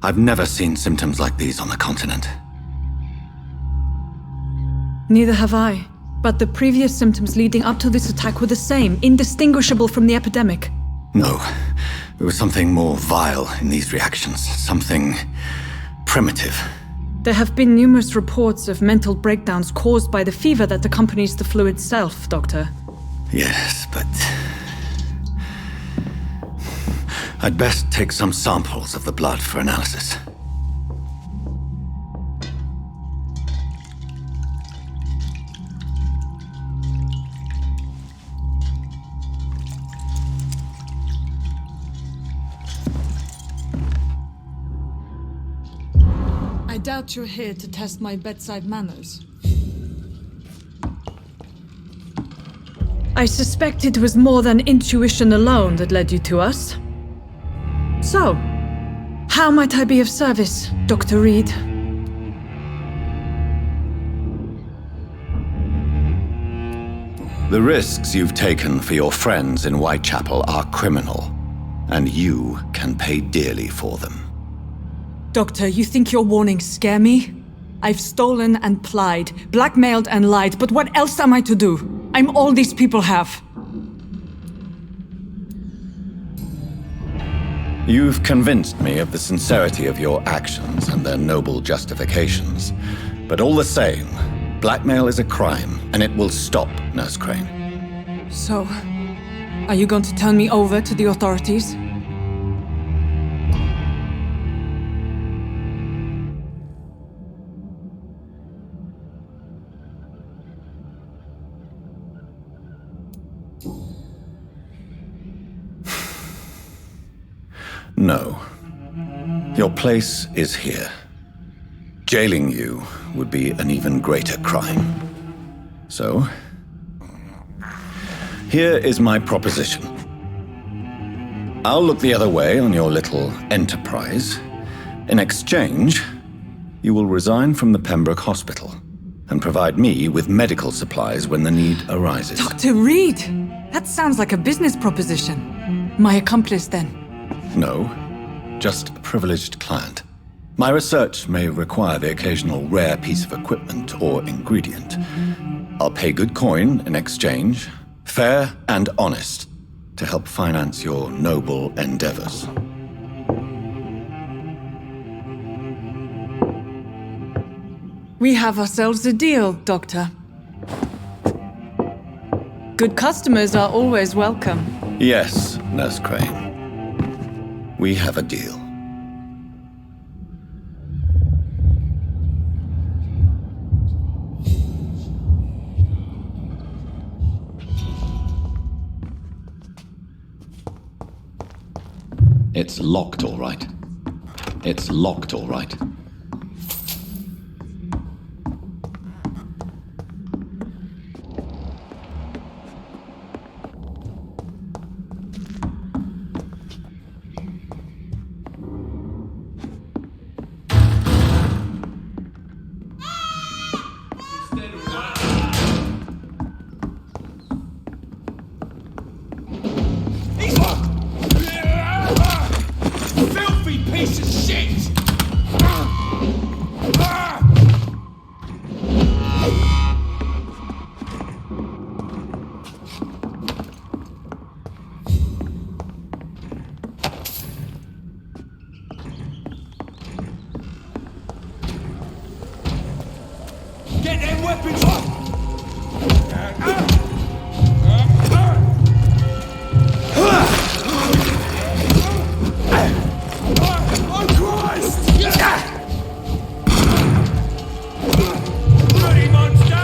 [SPEAKER 1] I've never seen symptoms like these on the continent.
[SPEAKER 8] Neither have I. But the previous symptoms leading up to this attack were the same, indistinguishable from the epidemic.
[SPEAKER 1] No. There was something more vile in these reactions. Something primitive.
[SPEAKER 8] There have been numerous reports of mental breakdowns caused by the fever that accompanies the flu itself, Doctor.
[SPEAKER 1] Yes, but I'd best take some samples of the blood for analysis.
[SPEAKER 8] I doubt you're here to test my bedside manners. I suspect it was more than intuition alone that led you to us. So, how might I be of service, Dr. Reed?
[SPEAKER 1] The risks you've taken for your friends in Whitechapel are criminal, and you can pay dearly for them.
[SPEAKER 8] Doctor, you think your warnings scare me? I've stolen and plied, blackmailed and lied, but what else am I to do? I'm all these people have.
[SPEAKER 1] You've convinced me of the sincerity of your actions and their noble justifications. But all the same, blackmail is a crime, and it will stop, Nurse Crane.
[SPEAKER 8] So, are you going to turn me over to the authorities?
[SPEAKER 1] No. Your place is here. Jailing you would be an even greater crime. So, here is my proposition. I'll look the other way on your little enterprise. In exchange, you will resign from the Pembroke Hospital and provide me with medical supplies when the need arises.
[SPEAKER 8] Dr. Reed! That sounds like a business proposition. My accomplice, then?
[SPEAKER 1] No, just a privileged client. My research may require the occasional rare piece of equipment or ingredient. I'll pay good coin in exchange, fair and honest, to help finance your noble endeavors.
[SPEAKER 8] We have ourselves a deal, Doctor. Good customers are always welcome.
[SPEAKER 1] Yes, Nurse Crane. We have a deal. It's locked, all right. It's locked, all right.
[SPEAKER 12] Filthy piece of shit! Get them weapons off! Oh Christ! Bloody monster!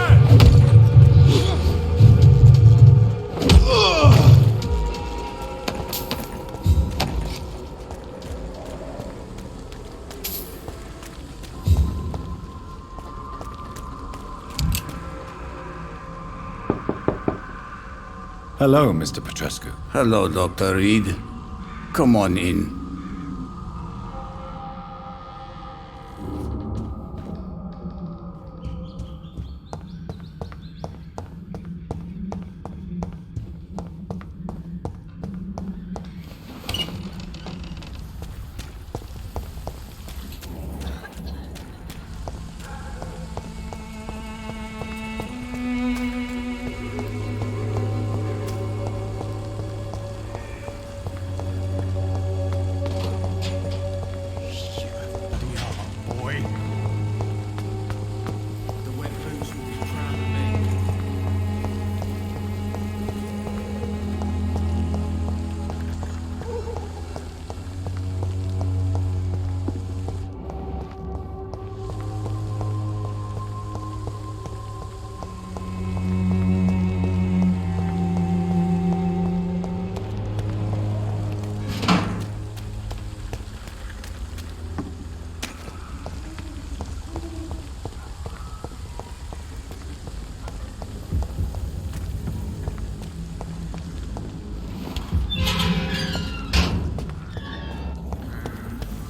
[SPEAKER 1] Hello, Mr. Petrescu.
[SPEAKER 7] Hello, Dr. Reed. Come on in.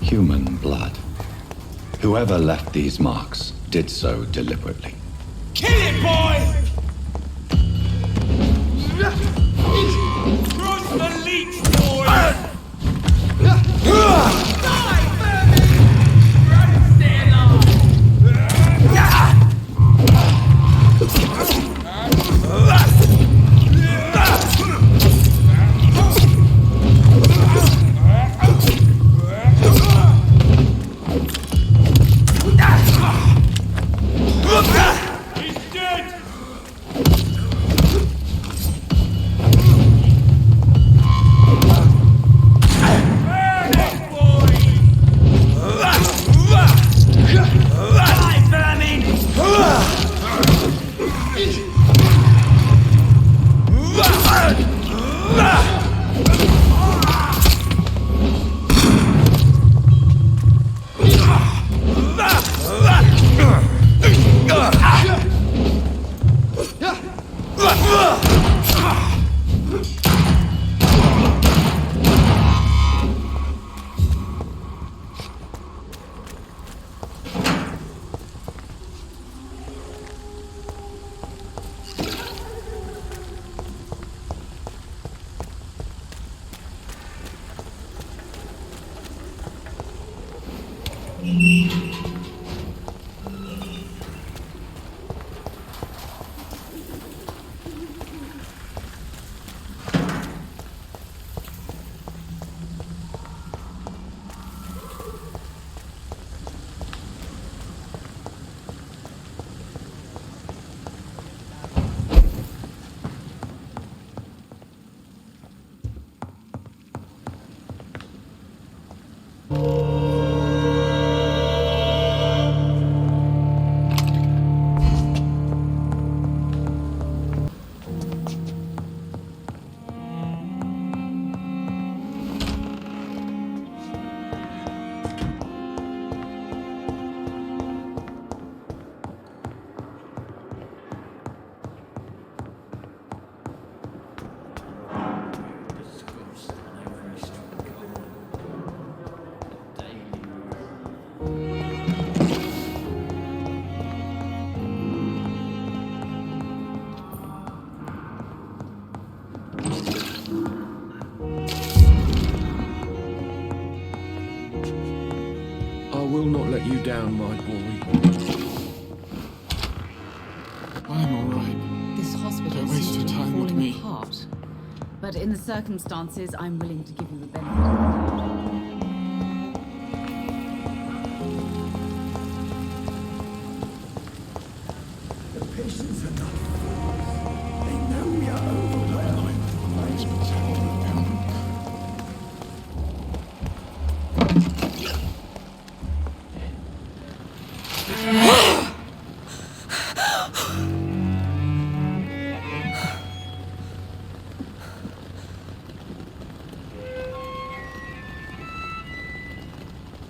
[SPEAKER 1] Human blood. Whoever left these marks did so deliberately.
[SPEAKER 12] Kill it, boy! Cross the leech, boy! Die, Vermin! Run, stay alive! He's dead!
[SPEAKER 3] down, my boy. I'm all right.
[SPEAKER 5] This hospital
[SPEAKER 3] Don't waste your
[SPEAKER 5] seems to be
[SPEAKER 3] time with
[SPEAKER 5] falling
[SPEAKER 3] me.
[SPEAKER 5] apart. But in the circumstances, I'm willing to give you the benefit of the doubt.
[SPEAKER 7] The patients are not fools. They know we are overwhelmed.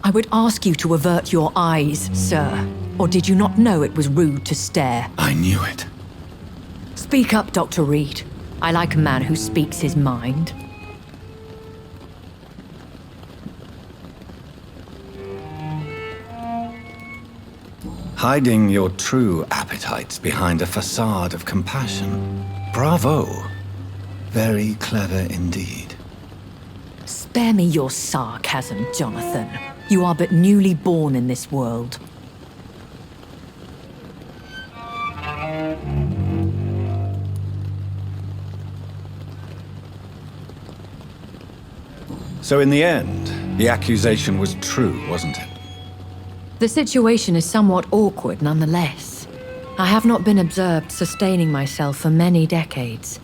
[SPEAKER 15] I would ask you to avert your eyes, sir. Or did you not know it was rude to stare?
[SPEAKER 1] I knew it.
[SPEAKER 15] Speak up, Dr. Reed. I like a man who speaks his mind.
[SPEAKER 1] Hiding your true appetites behind a facade of compassion. Bravo. Very clever indeed.
[SPEAKER 15] Spare me your sarcasm, Jonathan. You are but newly born in this world.
[SPEAKER 1] So in the end, the accusation was true, wasn't it?
[SPEAKER 15] The situation is somewhat awkward nonetheless. I have not been observed sustaining myself for many decades.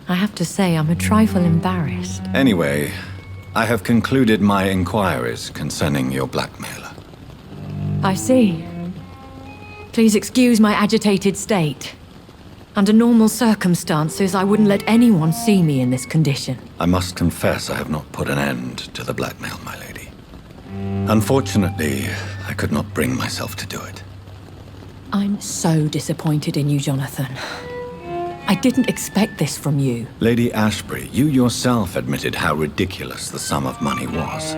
[SPEAKER 15] I have to say I'm a trifle embarrassed.
[SPEAKER 1] Anyway, I have concluded my inquiries concerning your blackmailer.
[SPEAKER 15] I see. Please excuse my agitated state. Under normal circumstances, I wouldn't let anyone see me in this condition.
[SPEAKER 1] I must confess I have not put an end to the blackmail, my lady. Unfortunately, I could not bring myself to do it.
[SPEAKER 15] I'm so disappointed in you, Jonathan. I didn't expect this from you.
[SPEAKER 1] Lady Ashbury, you yourself admitted how ridiculous the sum of money was.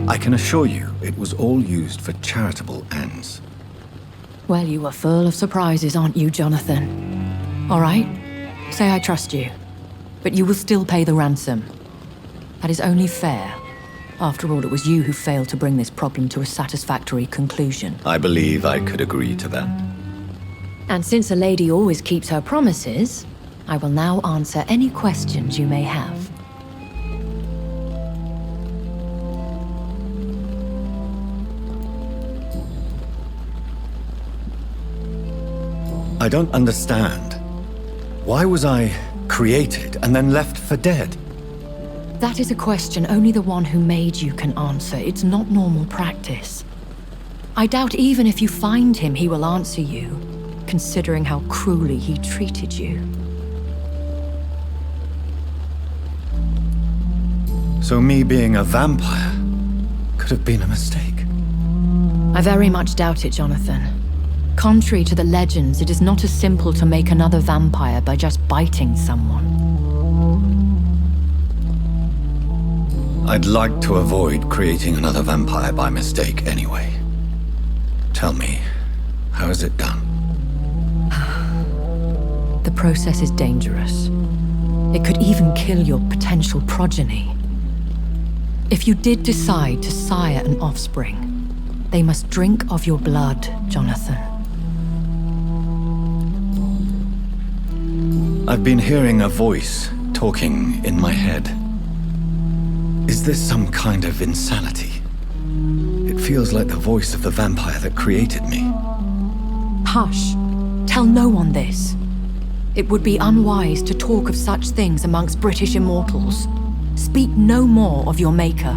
[SPEAKER 1] I can assure you it was all used for charitable ends.
[SPEAKER 15] Well, you are full of surprises, aren't you, Jonathan? All right, say I trust you, but you will still pay the ransom. That is only fair. After all, it was you who failed to bring this problem to a satisfactory conclusion.
[SPEAKER 1] I believe I could agree to that.
[SPEAKER 15] And since a lady always keeps her promises, I will now answer any questions you may have.
[SPEAKER 1] I don't understand. Why was I created and then left for dead?
[SPEAKER 15] That is a question only the one who made you can answer. It's not normal practice. I doubt even if you find him, he will answer you, considering how cruelly he treated you.
[SPEAKER 1] So me being a vampire could have been a mistake.
[SPEAKER 15] I very much doubt it, Jonathan. Contrary to the legends, it is not as simple to make another vampire by just biting someone.
[SPEAKER 1] I'd like to avoid creating another vampire by mistake anyway. Tell me, how is it done?
[SPEAKER 15] The process is dangerous. It could even kill your potential progeny. If you did decide to sire an offspring, they must drink of your blood, Jonathan.
[SPEAKER 1] I've been hearing a voice talking in my head. Is this some kind of insanity? It feels like the voice of the vampire that created me.
[SPEAKER 15] Hush. Tell no one this. It would be unwise to talk of such things amongst British immortals. Speak no more of your maker.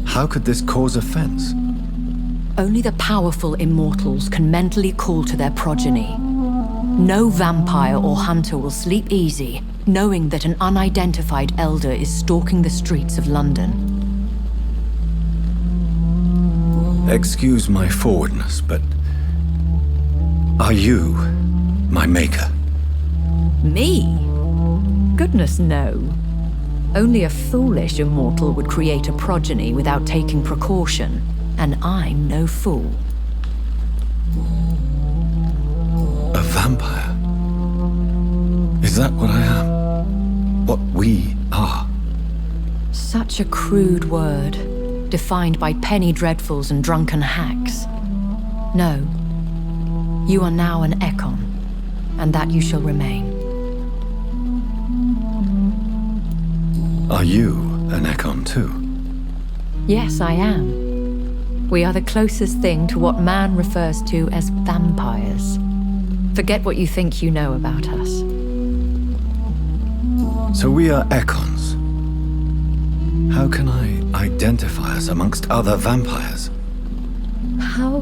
[SPEAKER 1] How could this cause offense?
[SPEAKER 15] Only the powerful immortals can mentally call to their progeny. No vampire or hunter will sleep easy, knowing that an unidentified elder is stalking the streets of London.
[SPEAKER 1] Excuse my forwardness, but are you my maker?
[SPEAKER 15] Me? Goodness, no. Only a foolish immortal would create a progeny without taking precaution, and I'm no fool.
[SPEAKER 1] A vampire? Is that what I am? What we are?
[SPEAKER 15] Such a crude word. defined by penny dreadfuls and drunken hacks. No. You are now an Ekon, and that you shall remain.
[SPEAKER 1] Are you an Ekon too?
[SPEAKER 15] Yes, I am. We are the closest thing to what man refers to as vampires. Forget what you think you know about us.
[SPEAKER 1] So we are Ekons. How can I identify us amongst other vampires?
[SPEAKER 15] How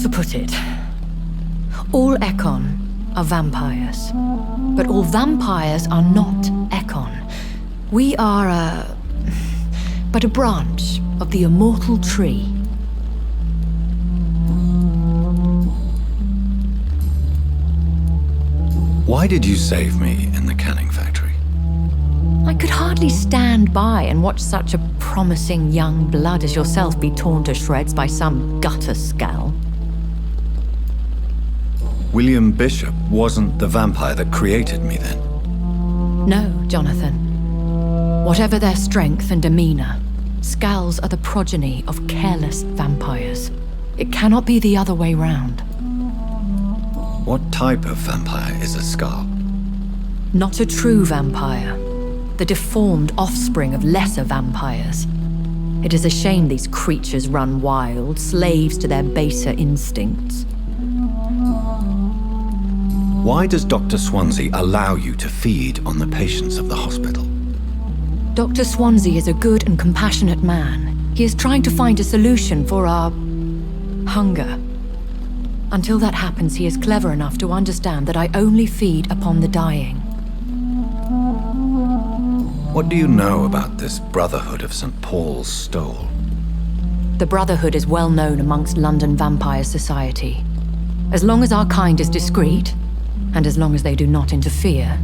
[SPEAKER 15] to put it? All Ekon are vampires. But all vampires are not Ekon. We are but a branch of the immortal tree.
[SPEAKER 1] Why did you save me in the canning factory?
[SPEAKER 15] I could hardly stand by and watch such a promising young blood as yourself be torn to shreds by some gutter scowl.
[SPEAKER 1] William Bishop wasn't the vampire that created me then?
[SPEAKER 15] No, Jonathan. Whatever their strength and demeanor, scowls are the progeny of careless vampires. It cannot be the other way round.
[SPEAKER 1] What type of vampire is a Scar?
[SPEAKER 15] Not a true vampire. The deformed offspring of lesser vampires. It is a shame these creatures run wild, slaves to their baser instincts.
[SPEAKER 1] Why does Dr. Swansea allow you to feed on the patients of the hospital?
[SPEAKER 15] Dr. Swansea is a good and compassionate man. He is trying to find a solution for our hunger. Until that happens, he is clever enough to understand that I only feed upon the dying.
[SPEAKER 1] What do you know about this Brotherhood of St. Paul's Stole?
[SPEAKER 15] The Brotherhood is well known amongst London Vampire Society. As long as our kind is discreet, and as long as they do not interfere,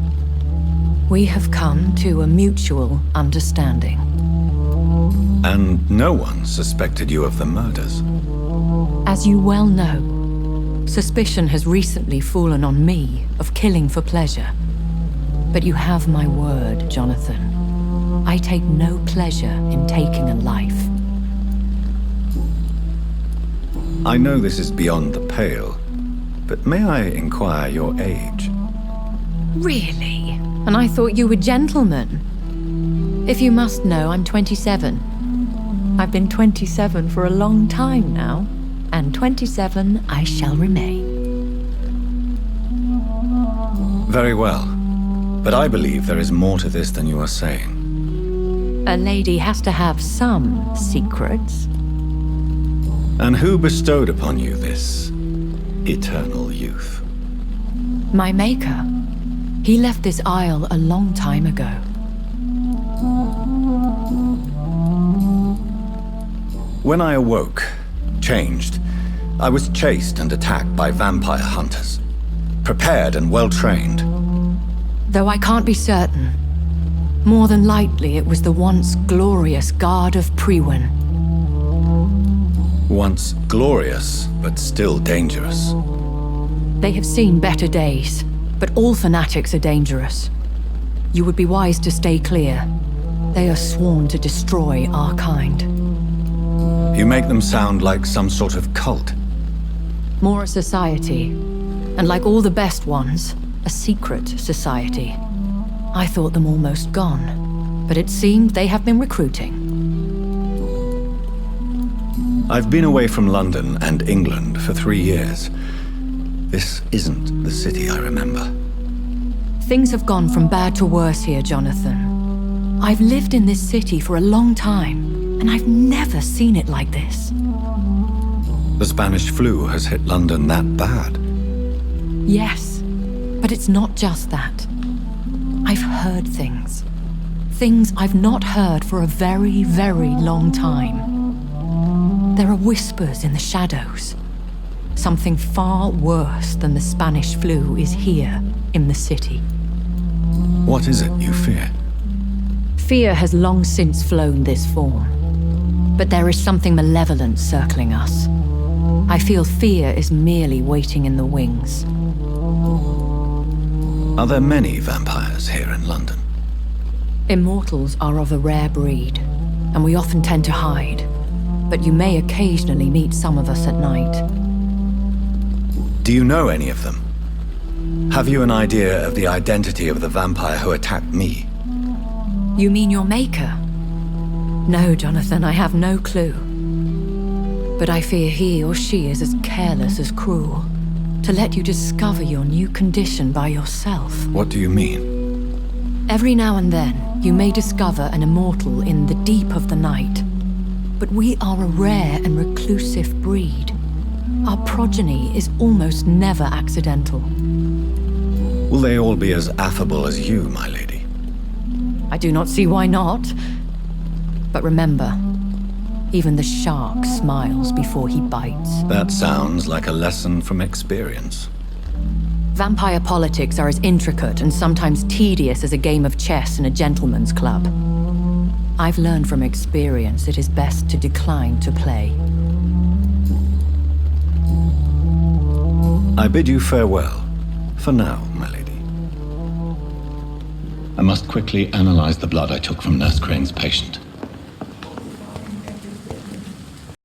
[SPEAKER 15] we have come to a mutual understanding.
[SPEAKER 1] And no one suspected you of the murders?
[SPEAKER 15] As you well know, suspicion has recently fallen on me of killing for pleasure. But you have my word, Jonathan. I take no pleasure in taking a life.
[SPEAKER 1] I know this is beyond the pale, but may I inquire your age?
[SPEAKER 15] Really? And I thought you were gentlemen. If you must know, I'm 27. I've been 27 for a long time now, and 27 I shall remain.
[SPEAKER 1] Very well, but I believe there is more to this than you are saying.
[SPEAKER 15] A lady has to have some secrets.
[SPEAKER 1] And who bestowed upon you this eternal youth?
[SPEAKER 15] My maker. He left this isle a long time ago.
[SPEAKER 1] When I awoke, changed, I was chased and attacked by vampire hunters. Prepared and well-trained.
[SPEAKER 15] Though I can't be certain. More than likely, it was the once glorious Guard of Priwen.
[SPEAKER 1] Once glorious, but still dangerous.
[SPEAKER 15] They have seen better days, but all fanatics are dangerous. You would be wise to stay clear. They are sworn to destroy our kind.
[SPEAKER 1] You make them sound like some sort of cult.
[SPEAKER 15] More a society, and like all the best ones, a secret society. I thought them almost gone, but it seemed they have been recruiting.
[SPEAKER 1] I've been away from London and England for 3 years. This isn't the city I remember.
[SPEAKER 15] Things have gone from bad to worse here, Jonathan. I've lived in this city for a long time, and I've never seen it like this.
[SPEAKER 1] The Spanish flu has hit London that bad.
[SPEAKER 15] Yes, but it's not just that. I've heard things. Things I've not heard for a very, very long time. There are whispers in the shadows. Something far worse than the Spanish flu is here in the city.
[SPEAKER 1] What is it you fear?
[SPEAKER 15] Fear has long since flown this form. But there is something malevolent circling us. I feel fear is merely waiting in the wings.
[SPEAKER 1] Are there many vampires here in London?
[SPEAKER 15] Immortals are of a rare breed, and we often tend to hide. but you may occasionally meet some of us at night.
[SPEAKER 1] Do you know any of them? Have you an idea of the identity of the vampire who attacked me?
[SPEAKER 15] You mean your maker? No, Jonathan, I have no clue. But I fear he or she is as careless as cruel to let you discover your new condition by yourself.
[SPEAKER 1] What do you mean?
[SPEAKER 15] Every now and then, you may discover an immortal in the deep of the night. But we are a rare and reclusive breed. Our progeny is almost never accidental.
[SPEAKER 1] Will they all be as affable as you, my lady?
[SPEAKER 15] I do not see why not. But remember, even the shark smiles before he bites.
[SPEAKER 1] That sounds like a lesson from experience.
[SPEAKER 15] Vampire politics are as intricate and sometimes tedious as a game of chess in a gentleman's club. I've learned from experience it is best to decline to play.
[SPEAKER 1] I bid you farewell. For now, my lady. I must quickly analyze the blood I took from Nurse Crane's patient.